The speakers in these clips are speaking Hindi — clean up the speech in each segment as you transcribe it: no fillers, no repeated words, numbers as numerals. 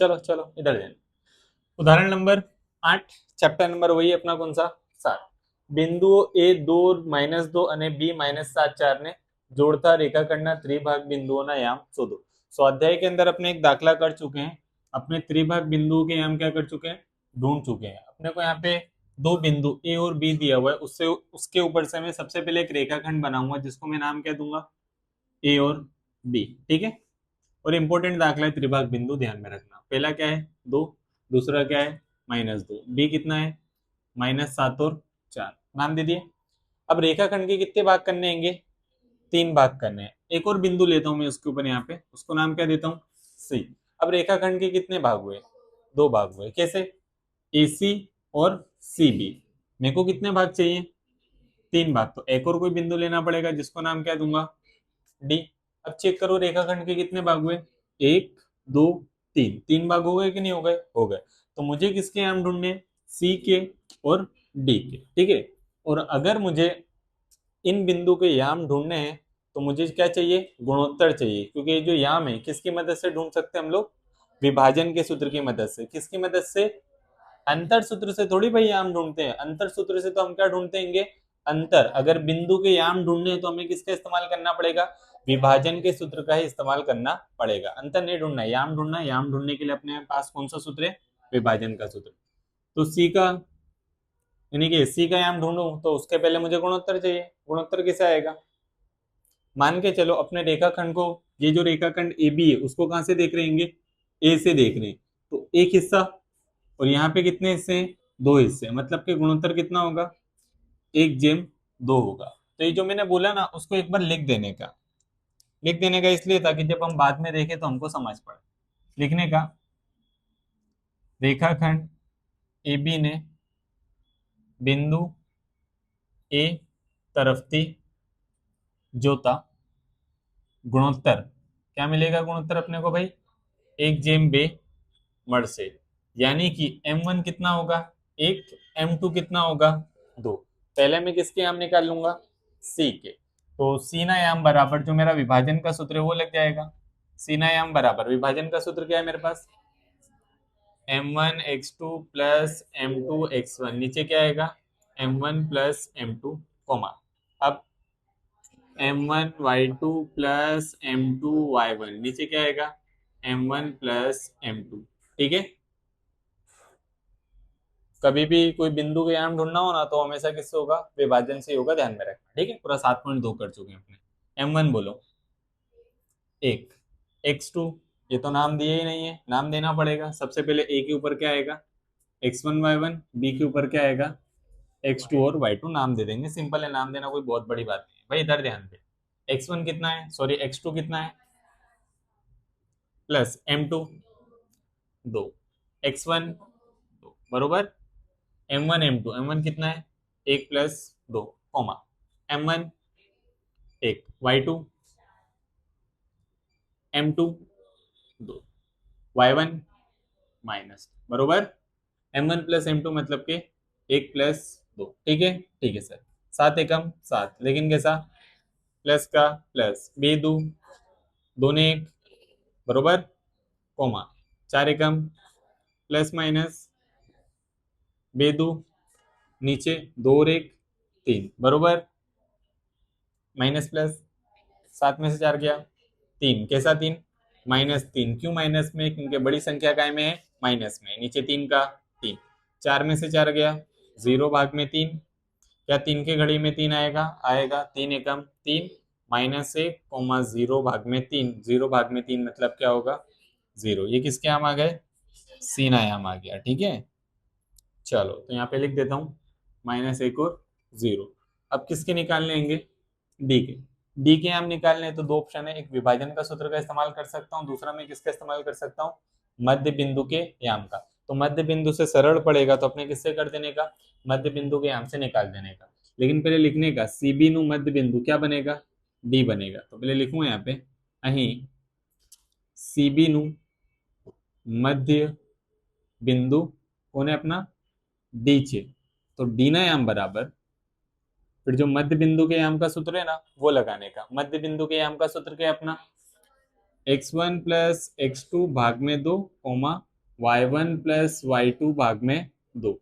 चलो चलो इधर देना। उदाहरण नंबर 8, चैप्टर नंबर वही अपना कौन सा, 7। બિંદુઓ A 2 - 2 અને B - 7 4 ने जोड़ता रेखाखंडના त्रिभाग बिंदुओं याम शोधो। स्वाध्याय के अंदर अपने एक दाखला कर चुके हैं, अपने त्रिभाग बिंदुओं के याम क्या कर चुके हैं, ढूंढ चुके हैं। अपने को यहाँ पे दो बिंदु ए और बी दिया हुआ है, उससे उसके ऊपर से मैं सबसे पहले एक रेखाखंड बनाऊंगा जिसको मैं नाम क्या दूंगा, ए और बी। ठीक है, और इंपॉर्टेंट दाखला है त्रिभाग बिंदु, ध्यान में रखना। पहला क्या है 2, दूसरा क्या है -2, बी कितना है -7 और 4, नाम दे दिए। अब रेखाखंड के कितने भाग करने होंगे, 3 भाग करने हैं। एक और बिंदु लेता हूं मैं उसके ऊपर, यहाँ पे उसको नाम क्या देता हूँ, सी। अब रेखाखंड के कितने भाग हुए, 2 भाग हुए। कैसे, ए सी और सी बी। मेरे को कितने भाग चाहिए, 3 भाग। तो एक और कोई बिंदु लेना पड़ेगा जिसको नाम क्या दूंगा, डी। अब चेक करो रेखाखंड के कितने भाग हुए, 1 2 3, 3 भाग हो गए कि नहीं हो गए, हो गए। तो मुझे किसके याम ढूंढने, सी के और डी के। ठीक है, और अगर मुझे इन बिंदु के याम ढूंढने हैं तो मुझे क्या चाहिए, गुणोत्तर चाहिए। क्योंकि ये जो याम है किसकी मदद से ढूंढ सकते हैं हम लोग, विभाजन के सूत्र की मदद से। किसकी मदद से, अंतर सूत्र से थोड़ी भाई याम ढूंढते हैं। अंतर सूत्र से तो हम क्या ढूंढते हैं, अंतर। अगर बिंदु के याम ढूंढने हैं तो हमें किसका इस्तेमाल करना पड़ेगा, विभाजन के सूत्र का ही इस्तेमाल करना पड़ेगा। अंतर नहीं ढूंढना, याम ढूंढना। याम ढूंढने के लिए अपने पास कौन सा सूत्र है, विभाजन का सूत्र। तो सी का, यानी कि सी का याम ढूंढूं तो उसके पहले मुझे गुणोत्तर चाहिए। गुणोत्तर कैसे आएगा, मान के चलो अपने रेखाखंड को, ये जो रेखाखंड ए बी है उसको कहां से देख रहे हैं, ए से देख रहे हैं। तो एक हिस्सा, और यहाँ पे कितने हिस्से हैं, 2 हिस्से। मतलब कि गुणोत्तर कितना होगा, 1/2 होगा। तो ये जो मैंने बोला ना उसको एक बार लिख देने का, लिख देने का इसलिए ताकि जब हम बाद में देखें तो हमको समझ पड़े। लिखने का, रेखाखंड ए बी ने बिंदु ए तरफ थी जोता, गुणोत्तर क्या मिलेगा, गुणोत्तर अपने को भाई 1/2 मर्से। यानी कि m1 कितना होगा 1, m2 कितना होगा 2। पहले मैं किसके याम निकाल लूंगा, c के। तो सीना याम बराबर जो मेरा विभाजन का सूत्र है वो लग जाएगा। सीना याम बराबर विभाजन का सूत्र क्या है मेरे पास, m1 x2 plus m2 x1। नीचे क्या आएगा, m1 प्लस m2 कोमा। अब m1 y2 plus m2 y1। नीचे क्या आएगा, m1 प्लस m2। ठीक है, कभी भी कोई बिंदु के याम ढूंढना हो ना तो हमेशा किससे होगा, विभाजन से ही होगा, ध्यान में रखना। ठीक है, पूरा 7.2 कर चुके हैं अपने। m1 बोलो 1, x2 ये तो नाम दिए ही नहीं है, नाम देना पड़ेगा। सबसे पहले a के ऊपर क्या आएगा, x1 y1, b के ऊपर क्या आएगा, x2 और y2। नाम दे देंगे, सिंपल है, नाम देना कोई बहुत बड़ी बात नहीं है भाई। इधर ध्यान दे, x1 कितना है, सॉरी x2 कितना है, प्लस m2 2, x1 2 बरोबर m1 m2। m1 कितना है 1 plus 2 coma m1 1, y2 m2 2, y1 minus बरोबर m1 प्लस m2 मतलब के 1 प्लस 2। ठीक है सर, 7 एकम 7, लेकिन कैसा, प्लस का प्लस, बे दो, दोनों 1 बरोबर कोमा, 4 एकम प्लस माइनस, बेदू नीचे 2 और 1 3 बरोबर माइनस प्लस, 7 में से 4 गया 3। कैसा 3, -3। क्यों माइनस में, क्योंकि बड़ी संख्या काय में है, माइनस में। नीचे 3 का 3, 4 में से 4 गया 0 भाग में 3। क्या 3 के घड़ी में 3 आएगा, आएगा 3 एकम 3, -1 कोमा 0 भाग में 3। 0 भाग में 3 मतलब क्या होगा 0। ये किसके आम आ गए, सीना आम आ गया। ठीक है, चलो तो यहाँ पे लिख देता हूँ -1 और 0। अब किसके निकालने होंगे, डी के। डी के हम निकालने हैं तो 2 ऑप्शन है, एक विभाजन का सूत्र का इस्तेमाल कर सकता हूँ, दूसरा मैं किसका इस्तेमाल कर सकता हूँ, मध्य बिंदु के याम का। तो मध्य बिंदु से सरल पड़ेगा तो अपने किससे कर देने का, मध्य बिंदु के याम से निकाल देने का। लेकिन पहले लिखने का, सी बी नु मध्य बिंदु क्या बनेगा, डी बनेगा। तो पहले लिखूंगा यहाँ पे, अही सी बी नु मध्य बिंदु कौन है अपना, डी છે। तो डी ना याम बराबर, फिर जो मध्य बिंदु के याम का सूत्र है ना वो लगाने का। मध्य बिंदु के याम का सूत्र क्या है अपना, x1 प्लस x2 भाग में 2 कोमा y1 प्लस y2 भाग में 2।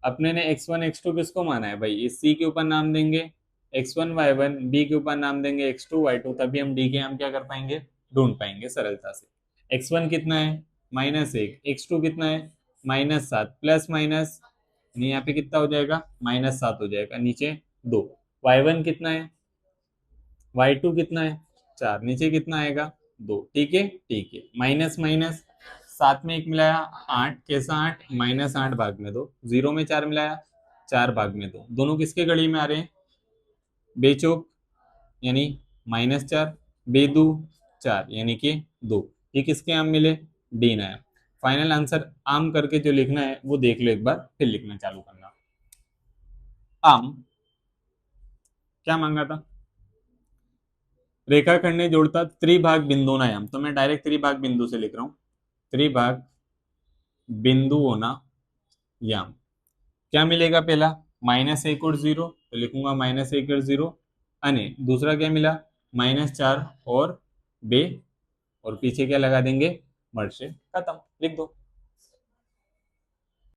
अपने ने x1 x2 किसको माना है भाई, इस c के ऊपर नाम देंगे x1 y1, b के ऊपर नाम देंगे x2 y2, तभी हम d के हम क्या कर पाएंगे, ढूंढ पाएंगे सरलता से। x1 कितना है -1, x2 कितना है -7, प्लस माइनस यहाँ पे कितना हो जाएगा -7 हो जाएगा, नीचे 2। y1 कितना है, y2 कितना है 4, नीचे कितना आएगा 2। ठीक है ठीक है, माइनस माइनस 7 में 1 मिलाया 8, कैसा 8 -8 भाग में 2, 0 में 4 मिलाया 4 भाग में 2, दोनों किसके गड़ी में आ रहे हैं, बेचौक यानी -4, बेदू 4 यानी कि 2। ये किसके आम मिले, डी ना है। फाइनल आंसर आम करके जो लिखना है वो देख लो एक बार, फिर लिखना चालू करना। आम क्या मांगा था, रेखाखंड ने जोड़ता त्रिभाग बिंदुनायाम, तो मैं डायरेक्ट त्रिभाग बिंदु से लिख रहा हूं, त्रिभाग बिंदुओं याम। क्या मिलेगा, पहला -1 और 0, तो लिखूंगा -1 और 0, अने दूसरा क्या मिला -4 और 2, और पीछे क्या लगा देंगे, मर्शे, खत्म, लिख दो।